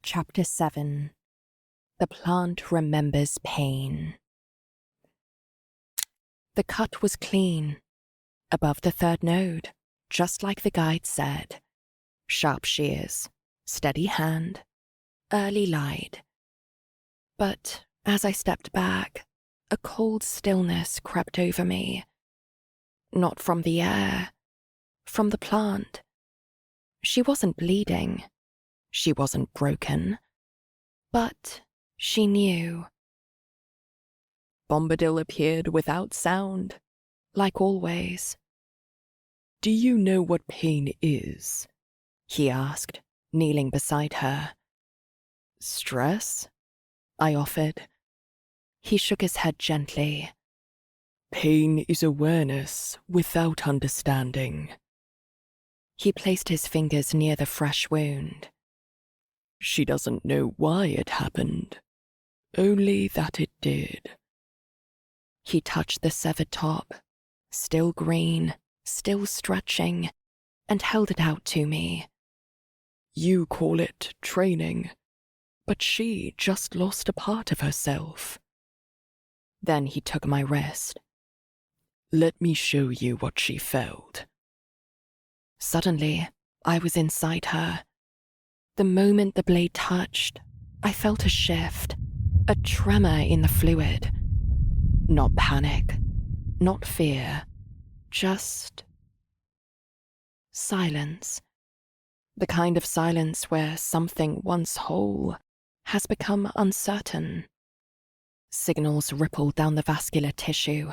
Chapter 7. The Plant Remembers Pain. The cut was clean, above the third node, just like the guide said. Sharp shears, steady hand, early light. But as I stepped back, a cold stillness crept over me. Not from the air, from the plant. She wasn't bleeding. She wasn't broken. But she knew. Bombadil appeared without sound, like always. "Do you know what pain is?" he asked, kneeling beside her. "Stress?" I offered. He shook his head gently. "Pain is awareness without understanding." He placed his fingers near the fresh wound. "She doesn't know why it happened, only that it did." He touched the severed top, still green, still stretching, and held it out to me. "You call it training, but she just lost a part of herself." Then he took my wrist. "Let me show you what she felt." Suddenly, I was inside her. The moment the blade touched, I felt a shift, a tremor in the fluid. Not panic, not fear, just silence. The kind of silence where something once whole has become uncertain. Signals rippled down the vascular tissue.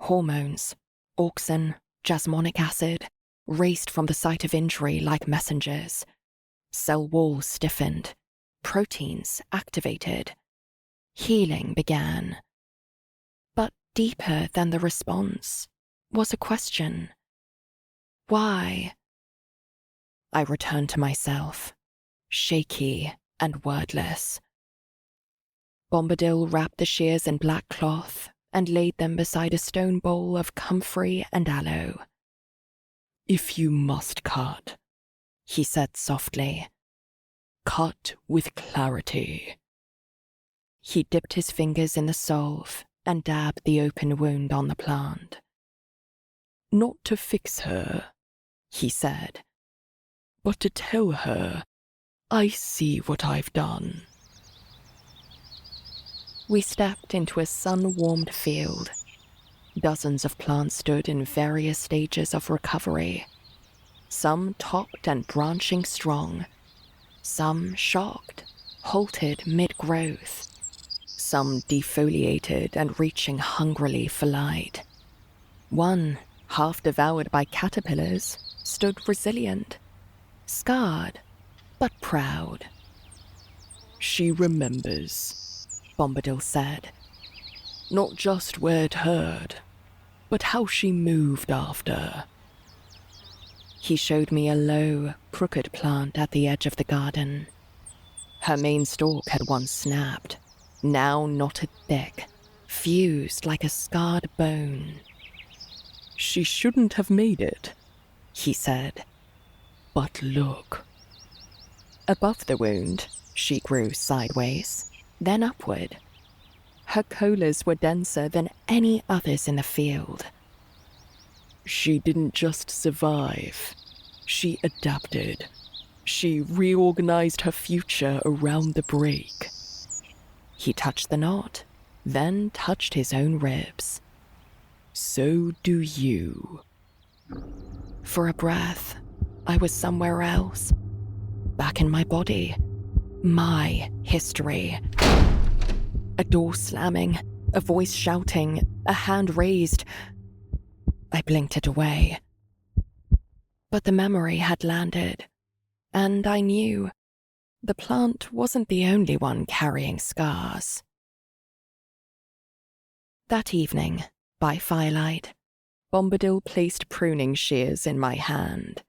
Hormones, auxin, jasmonic acid, raced from the site of injury like messengers. Cell walls stiffened, proteins activated. Healing began. But deeper than the response was a question. Why? I returned to myself, shaky and wordless. Bombadil wrapped the shears in black cloth and laid them beside a stone bowl of comfrey and aloe. "If you must cut," he said softly, "cut with clarity." He dipped his fingers in the salve and dabbed the open wound on the plant. "Not to fix her," he said, "but to tell her, I see what I've done." We stepped into a sun-warmed field. Dozens of plants stood in various stages of recovery. Some topped and branching strong. Some shocked, halted mid-growth. Some defoliated and reaching hungrily for light. One, half devoured by caterpillars, stood resilient, scarred, but proud. "She remembers," Bombadil said. "Not just where it hurt, but how she moved after." He showed me a low, crooked plant at the edge of the garden. Her main stalk had once snapped, now knotted thick, fused like a scarred bone. "She shouldn't have made it," he said. "But look." Above the wound, she grew sideways, then upward. Her colas were denser than any others in the field. "She didn't just survive. She adapted. She reorganized her future around the break." He touched the knot, then touched his own ribs. "So do you." For a breath, I was somewhere else. Back in my body. My history. A door slamming, a voice shouting, a hand raised. I blinked it away. But the memory had landed, and I knew the plant wasn't the only one carrying scars. That evening, by firelight, Bombadil placed pruning shears in my hand.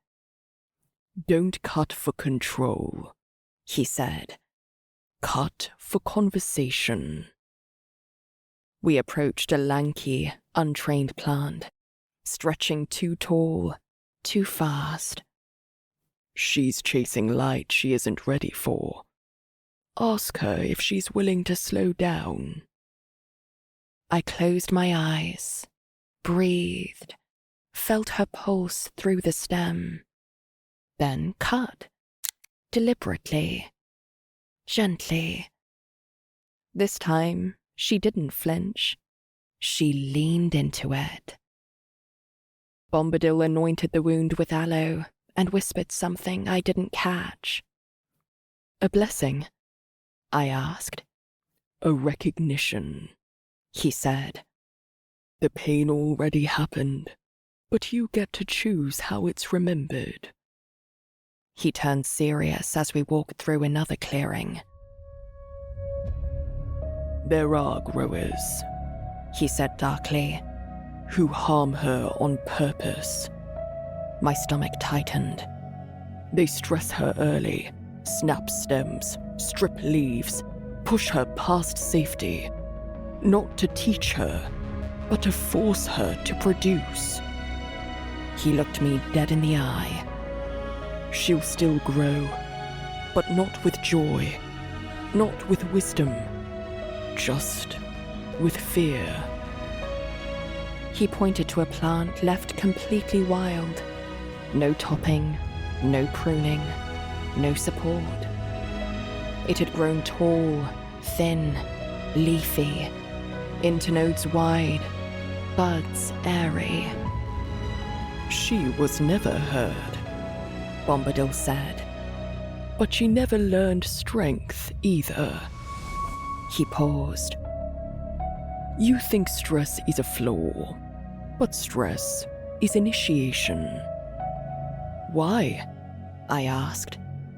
"Don't cut for control," he said. "Cut for conversation." We approached a lanky, untrained plant, stretching too tall, too fast. "She's chasing light she isn't ready for," Ask her if she's willing to slow down. I closed my eyes, breathed, felt her pulse through the stem, then cut, deliberately, gently. This time, she didn't flinch. She leaned into it. Bombadil anointed the wound with aloe and whispered something I didn't catch. A blessing? I asked. A recognition, He said. The pain already happened, but you get to choose how it's remembered. He turned serious as we walked through another clearing. There are growers, He said darkly. who harm her on purpose. My stomach tightened. They stress her early, snap stems, strip leaves, push her past safety. Not to teach her, but to force her to produce. He looked me dead in the eye. She'll still grow, but not with joy, not with wisdom, just with fear. He pointed to a plant left completely wild. No topping, no pruning, no support. It had grown tall, thin, leafy, internodes wide, buds airy. She was never heard, Bombadil said. but she never learned strength either. He paused. You think stress is a flaw, but stress is initiation. Why? I asked.